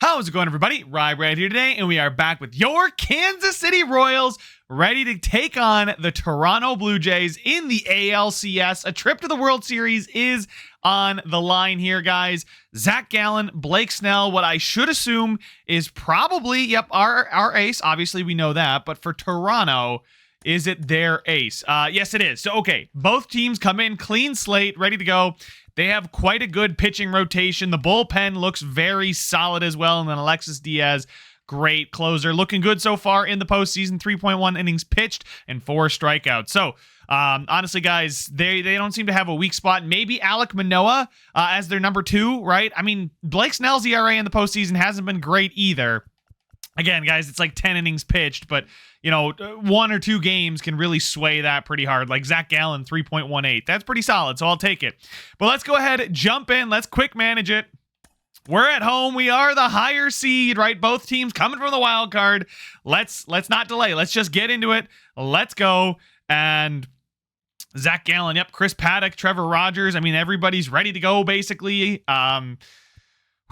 How's it going, everybody? Rye right here today, and we are back with your Kansas City Royals, ready to take on the Toronto Blue Jays in the ALCS. A trip to the World Series is on the line here, guys. Zach Gallen, Blake Snell, what I should assume is probably, our ace. Obviously, we know that, but for Toronto, is it their ace? Yes, it is. So, okay, both teams come in clean slate, ready to go. They have quite a good pitching rotation. The bullpen looks very solid as well. And then Alexis Diaz, great closer. Looking good so far in the postseason. 3.1 innings pitched and 4 strikeouts. So, honestly, guys, they don't seem to have a weak spot. Maybe Alek Manoah as their number 2, right? I mean, Blake Snell's ERA in the postseason hasn't been great either. Again, guys, it's like 10 innings pitched, but, you know, 1 or 2 games can really sway that pretty hard. Like Zach Gallen, 3.18. That's pretty solid, so I'll take it. But let's go ahead, jump in. Let's quick manage it. We're at home. We are the higher seed, right? Both teams coming from the wild card. Let's not delay. Let's just get into it. Let's go. And Zach Gallen, yep, Chris Paddock, Trevor Rogers. I mean, everybody's ready to go, basically.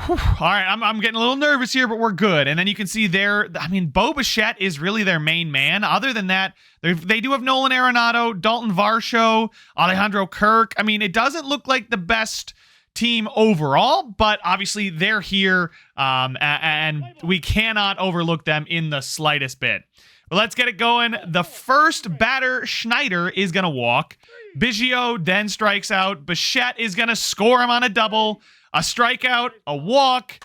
All right, I'm getting a little nervous here, but we're good. And then you can see there, I mean, Bo Bichette is really their main man. Other than that, they do have Nolan Arenado, Dalton Varsho, Alejandro Kirk. I mean, it doesn't look like the best team overall, but obviously they're here, and we cannot overlook them in the slightest bit. But let's get it going. The first batter, Schneider, is going to walk. Biggio then strikes out. Bichette is going to score him on a double. A strikeout, a walk,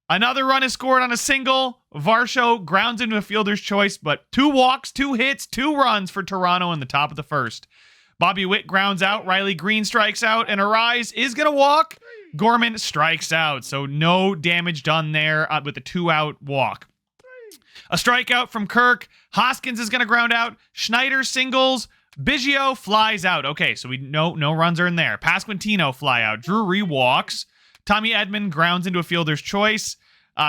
another run is scored on a single. Varsho grounds into a fielder's choice, but 2 walks, 2 hits, 2 runs for Toronto in the top of the first. Bobby Witt grounds out, Riley Green strikes out, and Arise is going to walk. Gorman strikes out, so no damage done there with a 2-out walk. A strikeout from Kirk. Hoskins is going to ground out. Schneider singles. Biggio flies out. Okay, so we no runs are in there. Pasquantino fly out. Drury walks. Tommy Edman grounds into a fielder's choice.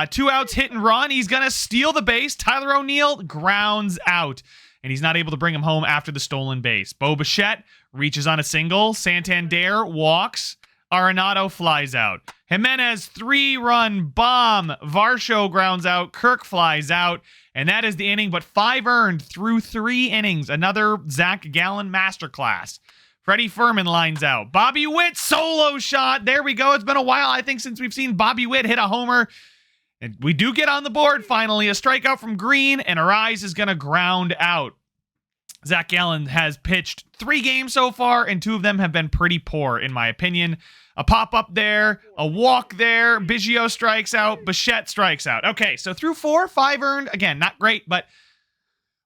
2 outs, hit and run. He's going to steal the base. Tyler O'Neill grounds out, and he's not able to bring him home after the stolen base. Bo Bichette reaches on a single. Santander walks. Arenado flies out. Jimenez, 3-run bomb. Varsho grounds out. Kirk flies out, and that is the inning, but 5 earned through 3 innings. Another Zach Gallen masterclass. Freddie Furman lines out. Bobby Witt solo shot. There we go. It's been a while, I think, since we've seen Bobby Witt hit a homer. And we do get on the board finally. A strikeout from Green, and Arise is going to ground out. Zach Gallen has pitched 3 games so far, and 2 of them have been pretty poor, in my opinion. A pop-up there, a walk there. Biggio strikes out. Bichette strikes out. Okay, so through 4, 5 earned. Again, not great, but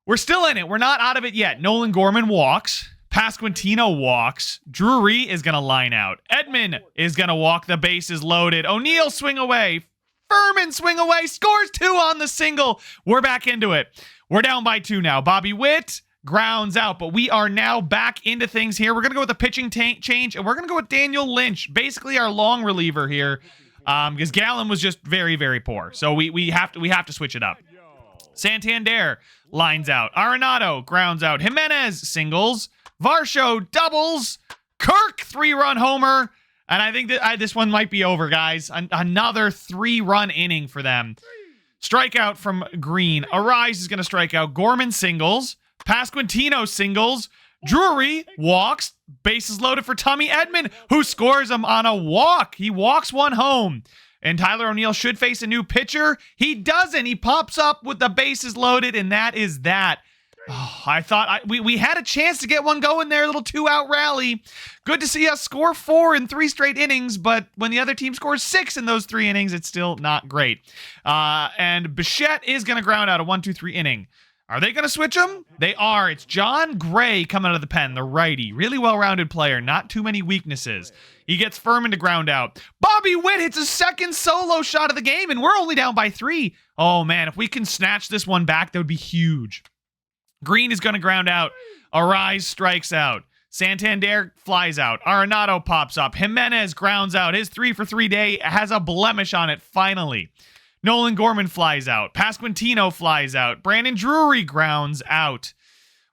we're still in it. We're not out of it yet. Nolan Gorman walks. Pasquantino walks. Drury is going to line out. Edman is going to walk. The base is loaded. O'Neill swing away. Furman swing away. Scores 2 on the single. We're back into it. We're down by 2 now. Bobby Witt grounds out, but we are now back into things here. We're going to go with a pitching change, and we're going to go with Daniel Lynch, basically our long reliever here, because Gallen was just very, very poor. So we have to switch it up. Santander lines out. Arenado grounds out. Jimenez singles. Varsho doubles. Kirk 3-run homer. And I think that this one might be over, guys. Another 3-run inning for them. Strikeout from Green. Arise is going to strike out. Gorman singles. Pasquantino singles. Drury walks. Bases loaded for Tommy Edman, who scores him on a walk. He walks 1 home. And Tyler O'Neill should face a new pitcher. He doesn't. He pops up with the bases loaded, and that is that. Oh, I thought we had a chance to get one going there, a little 2-out rally. Good to see us score 4 in 3 straight innings, but when the other team scores 6 in those 3 innings, it's still not great. And Bichette is going to ground out a 1-2-3 inning. Are they going to switch him? They are. It's John Gray coming out of the pen, the righty. Really well-rounded player, not too many weaknesses. He gets Furman to ground out. Bobby Witt hits a second solo shot of the game, and we're only down by 3. Oh, man, if we can snatch this one back, that would be huge. Green is going to ground out. Arise strikes out. Santander flies out. Arenado pops up. Jimenez grounds out. His 3-for-3 day has a blemish on it, finally. Nolan Gorman flies out. Pasquantino flies out. Brandon Drury grounds out.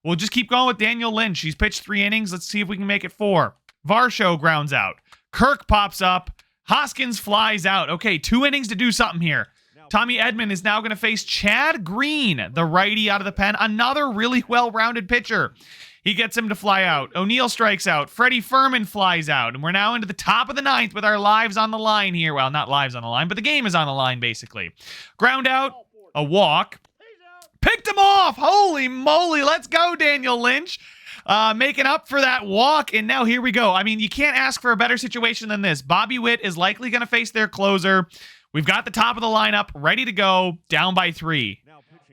We'll just keep going with Daniel Lynch. He's pitched 3 innings. Let's see if we can make it 4. Varsho grounds out. Kirk pops up. Hoskins flies out. Okay, 2 innings to do something here. Tommy Edman is now going to face Chad Green, the righty out of the pen. Another really well-rounded pitcher. He gets him to fly out. O'Neill strikes out. Freddie Furman flies out. And we're now into the top of the ninth with our lives on the line here. Well, not lives on the line, but the game is on the line, basically. Ground out, a walk. Picked him off. Holy moly. Let's go, Daniel Lynch. Making up for that walk, and now here we go. I mean, you can't ask for a better situation than this. Bobby Witt is likely going to face their closer. We've got the top of the lineup ready to go, down by 3.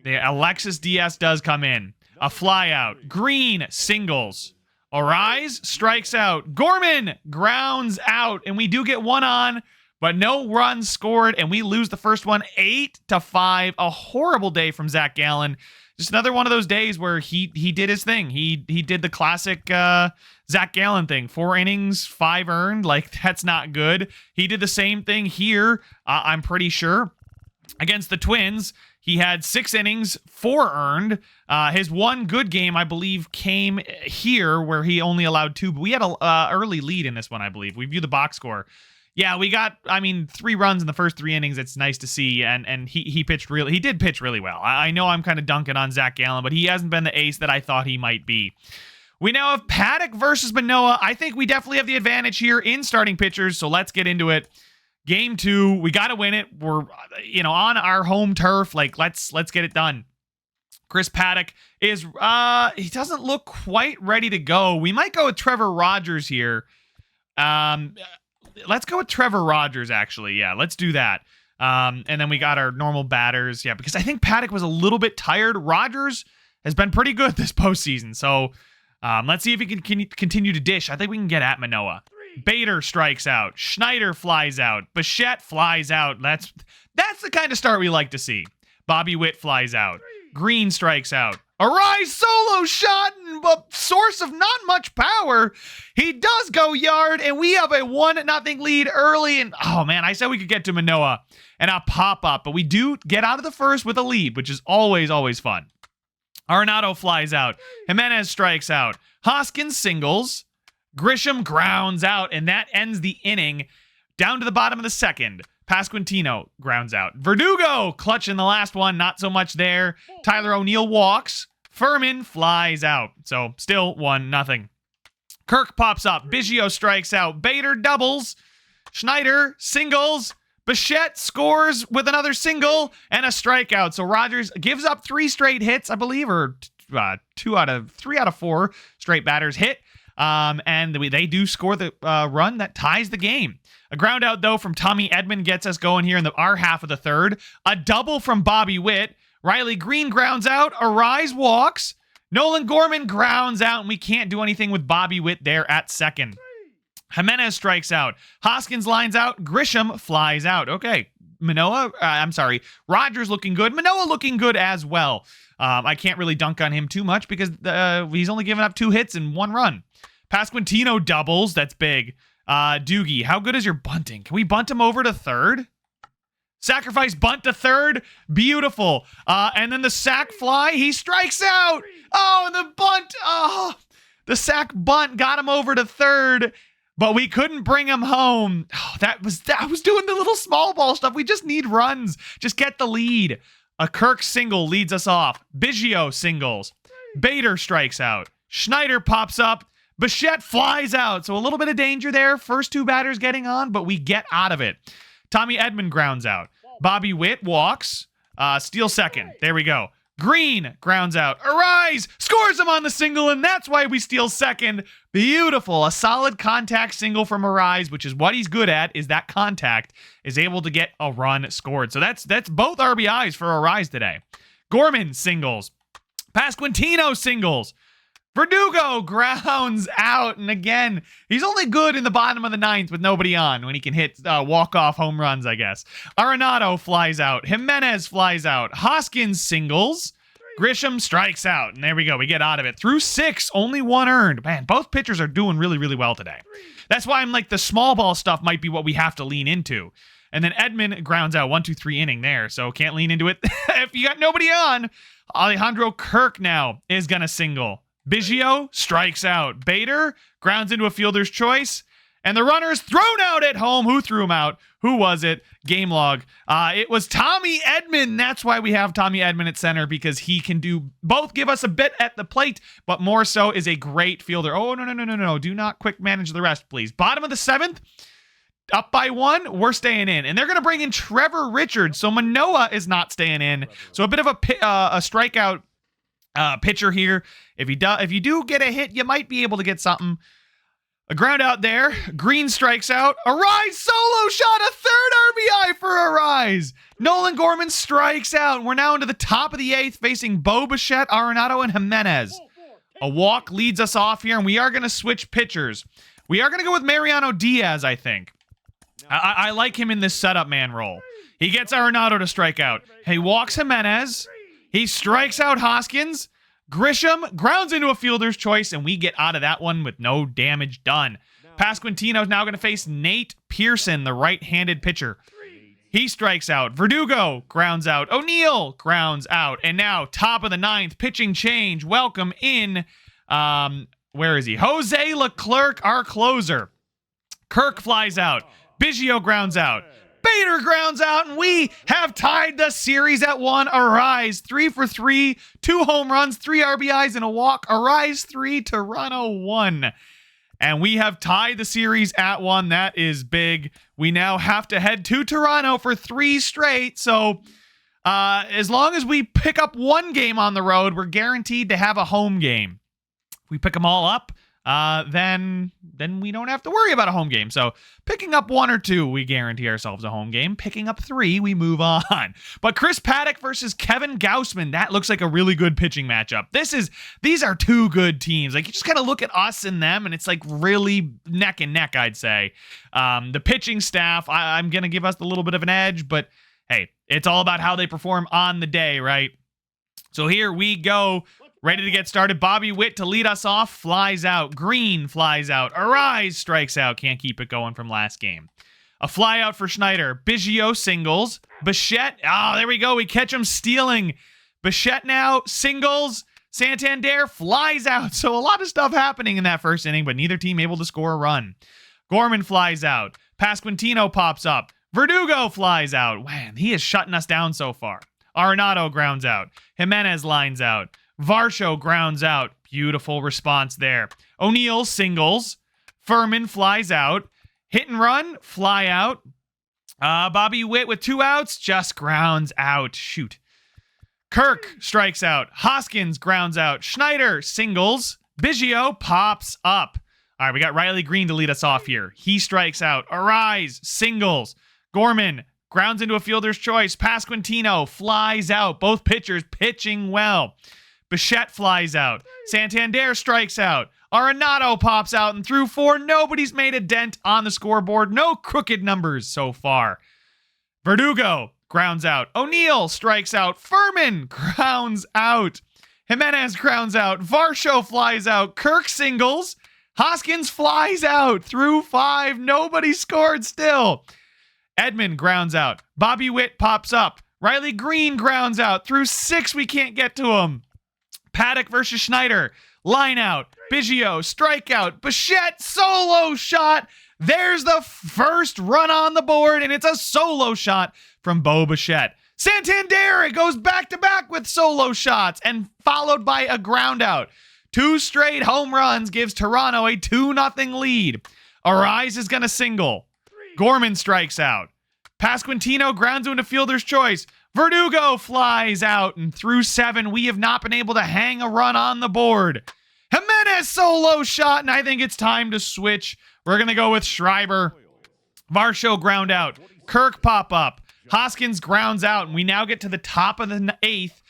The Alexis Diaz does come in. A fly out. Green singles. Arise strikes out. Gorman grounds out, and we do get one on, but no runs scored, and we lose the first one 8-5. A horrible day from Zach Gallen. Just another one of those days where he did his thing. He did the classic Zach Gallen thing. 4 innings, 5 earned. Like, that's not good. He did the same thing here, I'm pretty sure. Against the Twins, he had 6 innings, 4 earned. His one good game, I believe, came here where he only allowed 2. But we had an early lead in this one, I believe. We view the box score. Yeah, we got, 3 runs in the first 3 innings. It's nice to see, and he pitched really, he did pitch really well. I know I'm kind of dunking on Zach Gallen, but he hasn't been the ace that I thought he might be. We now have Paddock versus Manoah. I think we definitely have the advantage here in starting pitchers, so let's get into it. Game 2, we got to win it. We're, on our home turf. Like, let's get it done. Chris Paddock is, he doesn't look quite ready to go. We might go with Trevor Rogers here. Let's go with Trevor Rogers, actually. Yeah, let's do that. And then we got our normal batters. Yeah, because I think Paddock was a little bit tired. Rogers has been pretty good this postseason. So let's see if he can continue to dish. I think we can get at Manoah. Bader strikes out. Schneider flies out. Bichette flies out. That's the kind of start we like to see. Bobby Witt flies out. Green strikes out. Arise solo shot and a source of not much power. He does go yard, and we have a 1-0 lead early. And oh man, I said we could get to Manoah and a pop up, but we do get out of the first with a lead, which is always fun. Arenado flies out. Jimenez strikes out. Hoskins singles. Grisham grounds out, and that ends the inning. Down to the bottom of the second. Pasquantino grounds out. Verdugo clutch in the last one. Not so much there. Tyler O'Neill walks. Furman flies out. So still 1-0. Kirk pops up. Biggio strikes out. Bader doubles. Schneider singles. Bichette scores with another single and a strikeout. So Rogers gives up 3 straight hits, I believe, or 3 out of 4 straight batters hit. And they do score the run that ties the game. A ground out, though, from Tommy Edman gets us going here in our half of the third. A double from Bobby Witt. Riley Green grounds out. Arise walks. Nolan Gorman grounds out, and we can't do anything with Bobby Witt there at second. Jimenez strikes out. Hoskins lines out. Grisham flies out. Okay, Rogers looking good. Manoah looking good as well. I can't really dunk on him too much because he's only given up 2 hits and 1 run. Pasquantino doubles. That's big. Doogie, how good is your bunting? Can we bunt him over to third? Sacrifice bunt to third. Beautiful. And then the sack fly. He strikes out. Oh, and the bunt. Oh, the sack bunt got him over to third, but we couldn't bring him home. Oh, I was doing the little small ball stuff. We just need runs. Just get the lead. A Kirk single leads us off. Biggio singles. Bader strikes out. Schneider pops up. Bichette flies out. So a little bit of danger there. First 2 batters getting on, but we get out of it. Tommy Edman grounds out. Bobby Witt walks. Steals second. There we go. Green grounds out. Arise scores him on the single, and that's why we steal second. Beautiful. A solid contact single from Arise, which is what he's good at, is that contact, is able to get a run scored. So that's both RBIs for Arise today. Gorman singles. Pasquantino singles. Verdugo grounds out, and again, he's only good in the bottom of the 9th with nobody on when he can hit walk-off home runs, I guess. Arenado flies out. Jimenez flies out. Hoskins singles. Grisham strikes out, and there we go. We get out of it. Through 6, only 1 earned. Man, both pitchers are doing really well today. That's why I'm like, the small ball stuff might be what we have to lean into. And then Edman grounds out 1-2-3 inning there, so can't lean into it. If you got nobody on, Alejandro Kirk now is going to single. Biggio strikes out. Bader grounds into a fielder's choice. And the runner's thrown out at home. Who threw him out? Who was it? Game log. It was Tommy Edman. That's why we have Tommy Edman at center, because he can do both, give us a bit at the plate, but more so is a great fielder. Oh, no. Do not quick manage the rest, please. Bottom of the 7th. Up by 1, we're staying in. And they're going to bring in Trevor Richards. So Manoah is not staying in. So a bit of a strikeout pitcher here. If you do get a hit, you might be able to get something. A ground out there. Green strikes out. Arise solo shot. A third RBI for Arise. Nolan Gorman strikes out. We're now into the top of the 8th facing Bo Bichette, Arenado, and Jimenez. A walk leads us off here, and we are going to switch pitchers. We are going to go with Mariano Diaz, I think. I like him in this setup man role. He gets Arenado to strike out. He walks Jimenez. He strikes out Hoskins. Grisham grounds into a fielder's choice, and we get out of that one with no damage done. Pasquantino is now going to face Nate Pearson, the right-handed pitcher. He strikes out. Verdugo grounds out. O'Neill grounds out. And now, top of the 9th, pitching change. Welcome in, where is he? Jose Leclerc, our closer. Kirk flies out. Biggio grounds out. Bader grounds out, and we have tied the series at 1. Arise, 3 for 3, 2 home runs, 3 RBIs, and a walk. Arise 3, Toronto 1. And we have tied the series at 1. That is big. We now have to head to Toronto for 3 straight. So as long as we pick up 1 game on the road, we're guaranteed to have a home game. If we pick them all up, then we don't have to worry about a home game. So picking up 1 or 2, we guarantee ourselves a home game. Picking up 3, we move on. But Chris Paddock versus Kevin Gausman, that looks like a really good pitching matchup. These are 2 good teams. Like, you just kind of look at us and them, and it's like really neck and neck, I'd say. The pitching staff, I'm going to give us a little bit of an edge, but hey, it's all about how they perform on the day, right? So here we go. Ready to get started. Bobby Witt to lead us off. Flies out. Green flies out. Arise strikes out. Can't keep it going from last game. A fly out for Schneider. Biggio singles. Bichette. There we go. We catch him stealing. Bichette now singles. Santander flies out. So a lot of stuff happening in that first inning, but neither team able to score a run. Gorman flies out. Pasquantino pops up. Verdugo flies out. Man, he is shutting us down so far. Arenado grounds out. Jimenez lines out. Varsho grounds out. Beautiful response there. O'Neill singles. Furman flies out. Hit and run. Fly out. Bobby Witt with 2 outs. Just grounds out. Shoot. Kirk strikes out. Hoskins grounds out. Schneider singles. Biggio pops up. All right, we got Riley Green to lead us off here. He strikes out. Arise singles. Gorman grounds into a fielder's choice. Pasquantino flies out. Both pitchers pitching well. Bichette flies out. Santander strikes out. Arenado pops out, and through 4, nobody's made a dent on the scoreboard. No crooked numbers so far. Verdugo grounds out. O'Neill strikes out. Furman grounds out. Jimenez grounds out. Varsho flies out. Kirk singles. Hoskins flies out. Through 5, nobody scored still. Edmund grounds out. Bobby Witt pops up. Riley Green grounds out. Through 6, we can't get to him. Paddock versus Schneider. Line out. Biggio. Strikeout. Bichette. Solo shot. There's the first run on the board, and it's a solo shot from Bo Bichette. Santander, it goes back-to-back with solo shots, and followed by a ground out. 2 straight home runs gives Toronto a 2-0 lead. Arise is going to single. Gorman strikes out. Pasquantino grounds into fielder's choice. Verdugo flies out, and through 7, we have not been able to hang a run on the board. Jimenez solo shot, and I think it's time to switch. We're going to go with Schreiber. Varsho ground out. Kirk pop up. Hoskins grounds out, and we now get to the top of the 8th,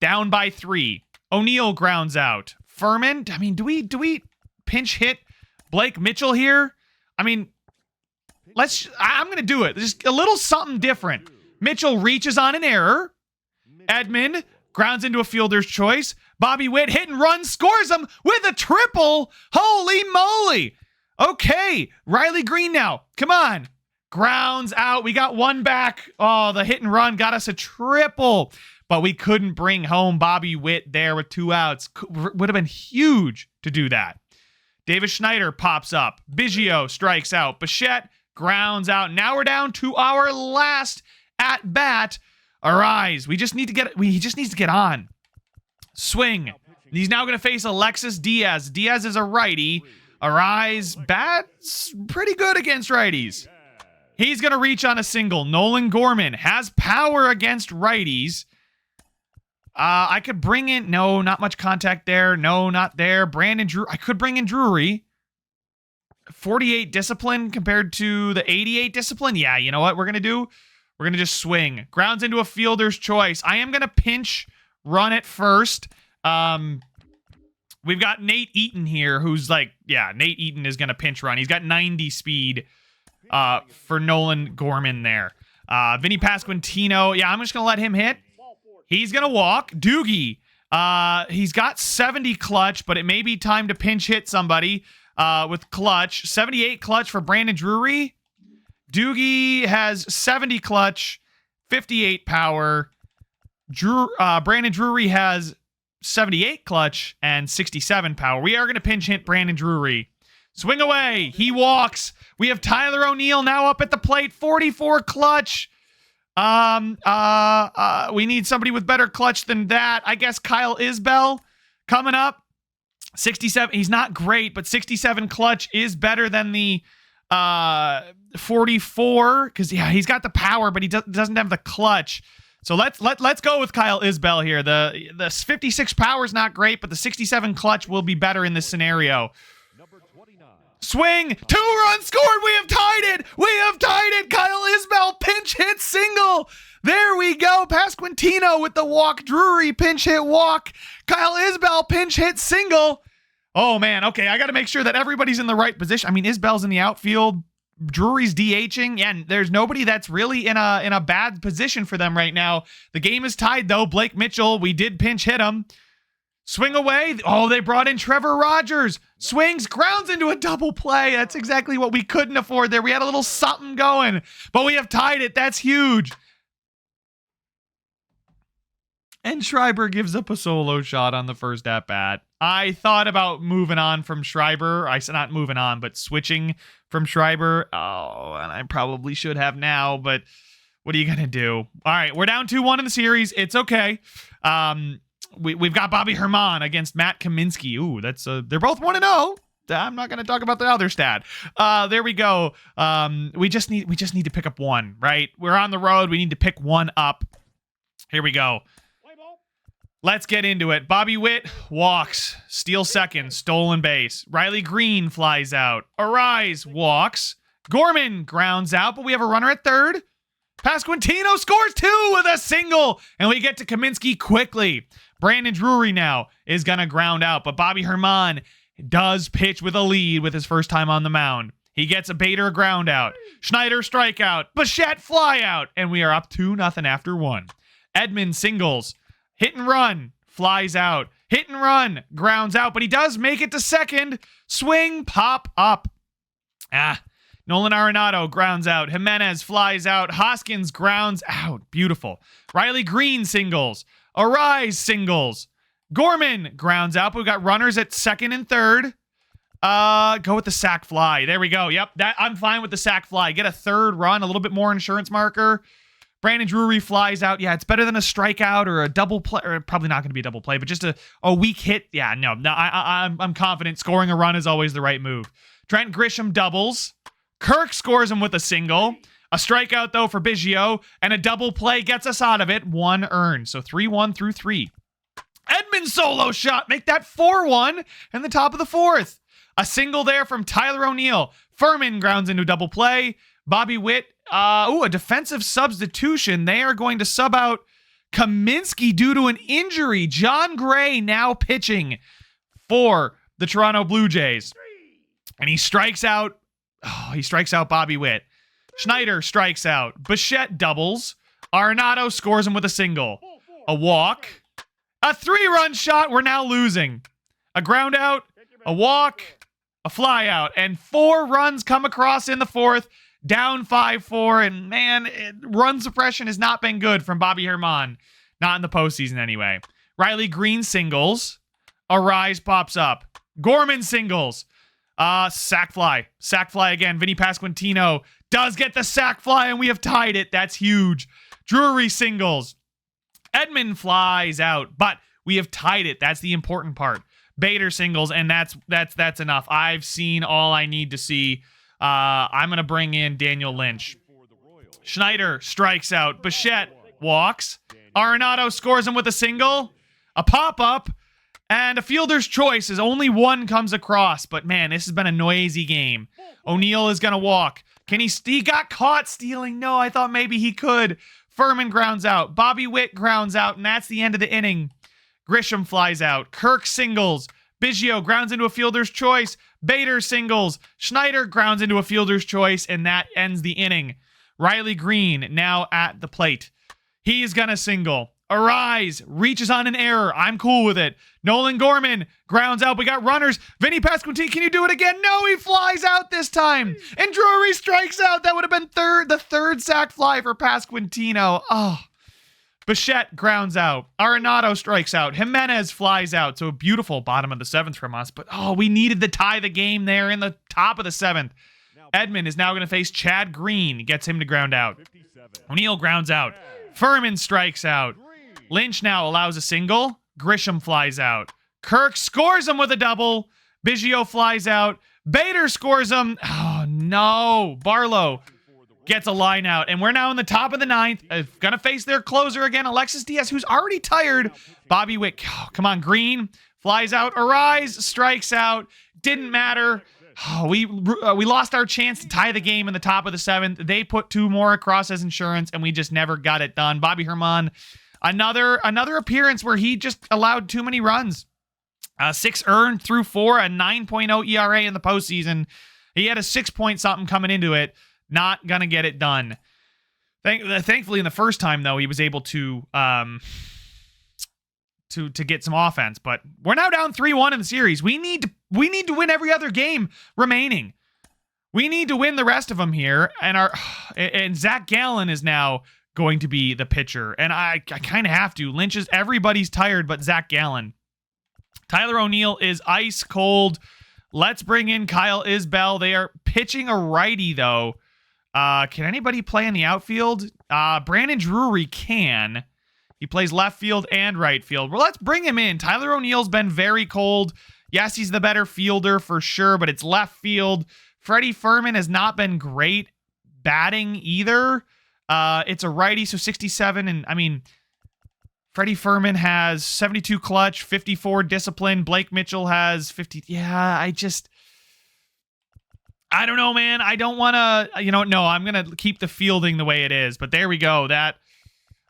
down by 3. O'Neill grounds out. Furman, I mean, do we pinch hit Blake Mitchell here? I mean, I'm going to do it. Just a little something different. Mitchell reaches on an error. Edmund grounds into a fielder's choice. Bobby Witt hit and run, scores him with a triple. Holy moly. Okay, Riley Green now. Come on. Grounds out. We got 1 back. Oh, the hit and run got us a triple. But we couldn't bring home Bobby Witt there with 2 outs. Would have been huge to do that. Davis Schneider pops up. Biggio strikes out. Bichette grounds out. Now we're down to our last at bat. Arise. He just needs to get on. Swing. He's now going to face Alexis Diaz. Diaz is a righty. Arise bats pretty good against righties. He's going to reach on a single. Nolan Gorman has power against righties. I could bring in... No, not much contact there. No, not there. Brandon Drew... I could bring in Drury. 48 discipline compared to the 88 discipline. Yeah, you know what we're going to do? We're going to just swing. Grounds into a fielder's choice. I am going to pinch run it first. We've got Nate Eaton here, who's like... Yeah, Nate Eaton is going to pinch run. He's got 90 speed for Nolan Gorman there. Vinny Pasquantino. Yeah, I'm just going to let him hit. He's going to walk. Doogie. He's got 70 clutch, but it may be time to pinch hit somebody with clutch. 78 clutch for Brandon Drury. Doogie has 70 clutch, 58 power. Brandon Drury has 78 clutch and 67 power. We are going to pinch hit Brandon Drury. Swing away. He walks. We have Tyler O'Neill now up at the plate. 44 clutch. We need somebody with better clutch than that. I guess Kyle Isbell coming up. 67. He's not great, but 67 clutch is better than the 44 because yeah, he's got the power, but he doesn't have the clutch. So let's go with Kyle Isbell here. The 56 power is not great, but the 67 clutch will be better in this scenario. Swing, 2 runs scored. We have tied it. We have tied it. Kyle Isbell pinch hit single. There we go. Pasquantino with the walk. Drury pinch hit walk. Kyle Isbell pinch hit single. Oh man. Okay, I got to make sure that everybody's in the right position. I mean, Isbell's in the outfield. Drury's DHing. Yeah, and there's nobody that's really in a bad position for them right now. The game is tied though. Blake Mitchell, we did pinch hit him. Swing away. Oh, they brought in Trevor Rogers. Swings, grounds into a double play. That's exactly what we couldn't afford there. We had a little something going, but we have tied it. That's huge. And Schreiber gives up a solo shot on the first at-bat. I thought about moving on from Schreiber. I said not moving on, but switching from Schreiber. Oh, and I probably should have now, but what are you going to do? All right, we're down 2-1 in the series. It's okay. We've got Bobby Herman against Matt Kaminsky. Ooh, that's they're both 1-0. I'm not going to talk about the other stat. There we go. We just need to pick up one, right? We're on the road. We need to pick one up. Here we go. Let's get into it. Bobby Witt walks, steals second, stolen base. Riley Green flies out. Arise walks. Gorman grounds out, but we have a runner at third. Pasquantino scores 2 with a single, and we get to Kaminsky quickly. Brandon Drury now is going to ground out, but Bobby Herman does pitch with a lead with his first time on the mound. He gets a Bader ground out. Schneider strikeout. Bichette fly out, and we are up 2-0 after 1. Edmund singles. Hit and run. Flies out. Hit and run. Grounds out, but he does make it to second. Swing. Pop up. Nolan Arenado grounds out. Jimenez flies out. Hoskins grounds out. Beautiful. Riley Green singles. Arise singles. Gorman grounds out. But we've got runners at second and third. Go with the sac fly. There we go. Yep, I'm fine with the sac fly. Get a third run, a little bit more insurance marker. Brandon Drury flies out. Yeah, it's better than a strikeout or a double play, or probably not going to be a double play, but just a weak hit. Yeah, no, I'm confident scoring a run is always the right move. Trent Grisham doubles. Kirk scores him with a single. A strikeout, though, for Biggio, and a double play gets us out of it. 1 earned, so 3-1 through 3. Edmund solo shot. Make that 4-1 in the top of the 4th. A single there from Tyler O'Neill. Furman grounds into a double play. Bobby Witt, a defensive substitution. They are going to sub out Kaminsky due to an injury. John Gray now pitching for the Toronto Blue Jays. And he strikes out. Oh, he strikes out Bobby Witt. Schneider strikes out. Bichette doubles. Arenado scores him with a single. A walk. A 3-run shot. We're now losing. A ground out. A walk. A fly out. And 4 runs come across in the 4th. Down 5-4. And man, run suppression has not been good from Bobby Herman. Not in the postseason anyway. Riley Green singles. Arise pops up. Gorman singles. Sack fly. Sack fly again. Vinny Pasquantino does get the sack fly, and we have tied it. That's huge. Drury singles. Edman flies out, but we have tied it. That's the important part. Bader singles, and that's enough. I've seen all I need to see. I'm going to bring in Daniel Lynch. Schneider strikes out. Bichette walks. Arenado scores him with a single. A pop-up. And a fielder's choice as only one comes across. But, man, this has been a noisy game. O'Neill is going to walk. He got caught stealing. No, I thought maybe he could. Furman grounds out. Bobby Witt grounds out, and that's the end of the inning. Grisham flies out. Kirk singles. Biggio grounds into a fielder's choice. Bader singles. Schneider grounds into a fielder's choice, and that ends the inning. Riley Green now at the plate. He's gonna single. Arise reaches on an error. I'm cool with it. Nolan Gorman grounds out. We got runners. Vinny Pasquantino, can you do it again? No, he flies out this time. And Drury strikes out. That would have been the third sac fly for Pasquantino. Oh. Bichette grounds out. Arenado strikes out. Jimenez flies out. So a beautiful bottom of the seventh from us. But, we needed to tie the game there in the top of the seventh. Edman is now going to face Chad Green. Gets him to ground out. O'Neill grounds out. Furman strikes out. Lynch now allows a single. Grisham flies out. Kirk scores him with a double. Biggio flies out. Bader scores him. Oh, no. Barlow gets a line out. And we're now in the top of the ninth. Going to face their closer again, Alexis Diaz, who's already tired. Bobby Witt. Oh, come on, Green flies out. Arise strikes out. Didn't matter. Oh, we lost our chance to tie the game in the top of the seventh. They put two more across as insurance, and we just never got it done. Bobby Herman, another appearance where he just allowed too many runs. 6 earned through 4, a 9.0 ERA in the postseason. He had a 6-point-something coming into it. Not gonna get it done. Thankfully, in the first time though, he was able to get some offense. But we're now down 3-1 in the series. We need to win every other game remaining. We need to win the rest of them here. And Zach Gallen is now going to be the pitcher. And I kind of have to. Everybody's tired but Zach Gallen. Tyler O'Neill is ice cold. Let's bring in Kyle Isbell. They are pitching a righty though. Can anybody play in the outfield? Brandon Drury can. He plays left field and right field. Well, let's bring him in. Tyler O'Neill's been very cold. Yes, he's the better fielder for sure, but it's left field. Freddie Furman has not been great batting either. It's a righty, so 67. And, Freddie Furman has 72 clutch, 54 discipline. Blake Mitchell has 50. Yeah, I don't know, man. I don't want to, no, I'm going to keep the fielding the way it is. But there we go.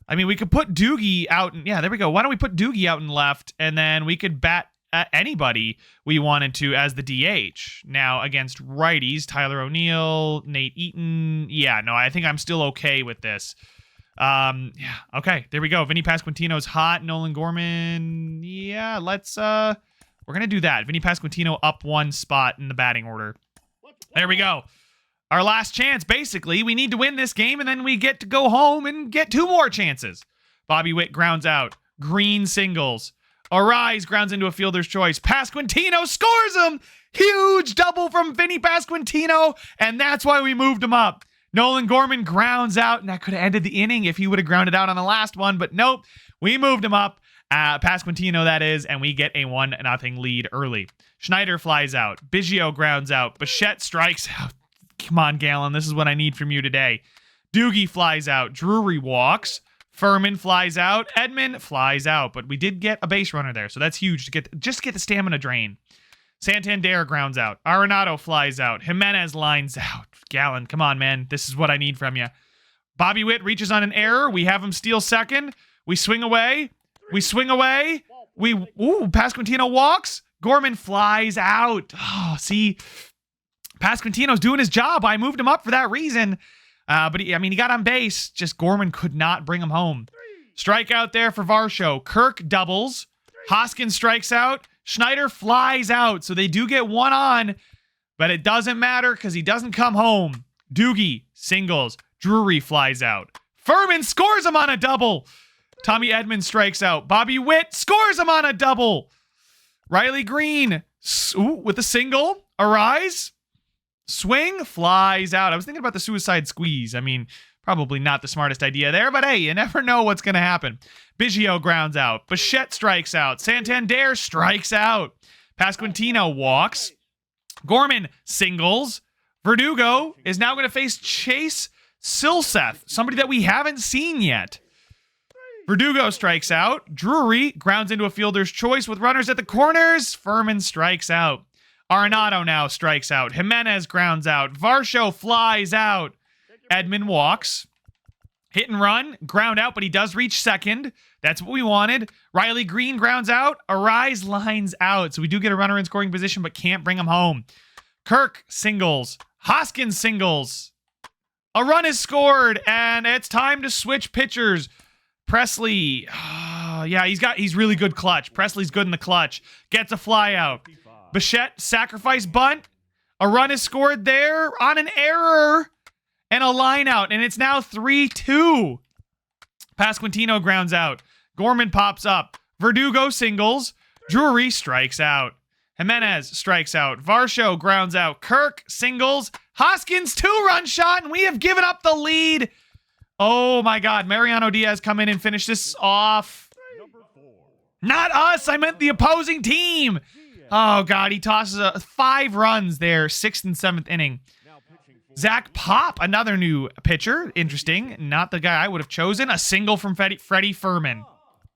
We could put Doogie out. There we go. Why don't we put Doogie out in left, and then we could bat anybody we wanted to as the DH. Now, against righties, Tyler O'Neill, Nate Eaton. I think I'm still okay with this. Okay, there we go. Vinny Pasquantino's hot. Nolan Gorman. Yeah, we're going to do that. Vinny Pasquantino up one spot in the batting order. There we go. Our last chance, basically. We need to win this game, and then we get to go home and get 2 more chances. Bobby Witt grounds out. Green singles. Arise grounds into a fielder's choice. Pasquantino scores him! Huge double from Vinny Pasquantino, and that's why we moved him up. Nolan Gorman grounds out, and that could have ended the inning if he would have grounded out on the last one, but nope. We moved him up. Pasquantino, that is, and we get a 1-0 lead early. Schneider flies out. Biggio grounds out. Bichette strikes out. Come on, Gallen. This is what I need from you today. Doogie flies out. Drury walks. Furman flies out. Edman flies out. But we did get a base runner there, so that's huge to get the stamina drain. Santander grounds out. Arenado flies out. Jimenez lines out. Gallen, come on, man. This is what I need from you. Bobby Witt reaches on an error. We have him steal second. We swing away. Pasquantino walks. Gorman flies out. Oh, see, Pasquantino's doing his job. I moved him up for that reason. But he got on base. Just Gorman could not bring him home. Strikeout there for Varsho. Kirk doubles. Hoskins strikes out. Schneider flies out. So they do get one on, but it doesn't matter because he doesn't come home. Doogie singles. Drury flies out. Furman scores him on a double. Tommy Edman strikes out. Bobby Witt scores him on a double. Riley Green with a single. Arise. Swing, flies out. I was thinking about the suicide squeeze. I mean, probably not the smartest idea there, but hey, you never know what's going to happen. Biggio grounds out. Bichette strikes out. Santander strikes out. Pasquantino walks. Gorman singles. Verdugo is now going to face Chase Silseth, somebody that we haven't seen yet. Verdugo strikes out. Drury grounds into a fielder's choice with runners at the corners. Furman strikes out. Arenado now strikes out. Jimenez grounds out. Varsho flies out. Edman walks. Hit and run. Ground out, but he does reach second. That's what we wanted. Riley Green grounds out. Arise lines out. So we do get a runner in scoring position, but can't bring him home. Kirk singles. Hoskins singles. A run is scored, and it's time to switch pitchers. Presley. Yeah, he's really good clutch. Presley's good in the clutch. Gets a fly out. Bichette, sacrifice bunt. A run is scored there on an error and a line out, and it's now 3-2. Pasquantino grounds out. Gorman pops up. Verdugo singles. Drury strikes out. Jimenez strikes out. Varsho grounds out. Kirk singles. Hoskins 2-run shot, and we have given up the lead. Oh my God. Mariano Diaz come in and finish this off. Not us. I meant the opposing team. Oh, God, he tosses 5 runs there, 6th and 7th inning. Zach Pop, another new pitcher. Interesting. Not the guy I would have chosen. A single from Freddie Furman.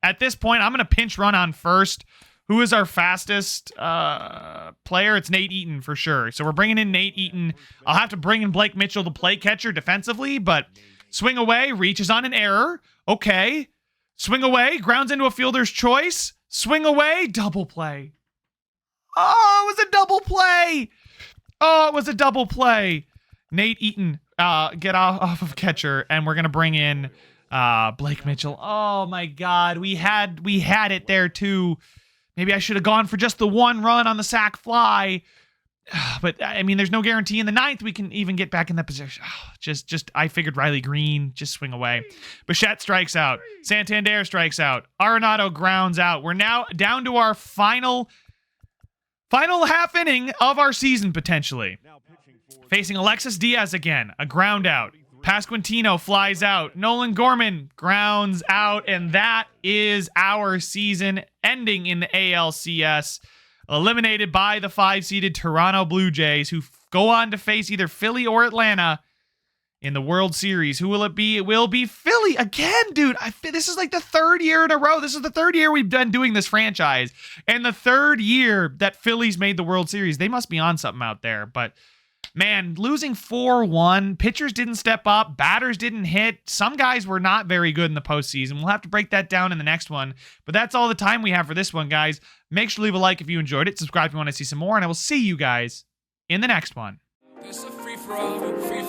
At this point, I'm going to pinch run on first. Who is our fastest player? It's Nate Eaton for sure. So we're bringing in Nate Eaton. I'll have to bring in Blake Mitchell to play catcher defensively, but swing away, reaches on an error. Okay. Swing away, grounds into a fielder's choice. Swing away, double play. Oh, it was a double play. Oh, it was a double play. Nate Eaton, get off of catcher, and we're going to bring in Blake Mitchell. Oh, my God. We had it there, too. Maybe I should have gone for just the 1 run on the sac fly. But, I mean, there's no guarantee in the 9th we can even get back in that position. Just I figured Riley Green, just swing away. Bichette strikes out. Santander strikes out. Arenado grounds out. We're now down to our final half inning of our season, potentially. Facing Alexis Diaz again. A ground out. Pasquantino flies out. Nolan Gorman grounds out. And that is our season ending in the ALCS. Eliminated by the 5-seeded Toronto Blue Jays, who go on to face either Philly or Atlanta in the World Series. Who will it be? It will be Philly again, dude. This is like the 3rd year in a row. This is the 3rd year we've been doing this franchise, and the 3rd year that Philly's made the World Series. They must be on something out there. But man, losing 4-1, pitchers didn't step up, batters didn't hit. Some guys were not very good in the postseason. We'll have to break that down in the next one. But that's all the time we have for this one, guys. Make sure to leave a like if you enjoyed it. Subscribe if you want to see some more, and I will see you guys in the next one. It's a free for all, free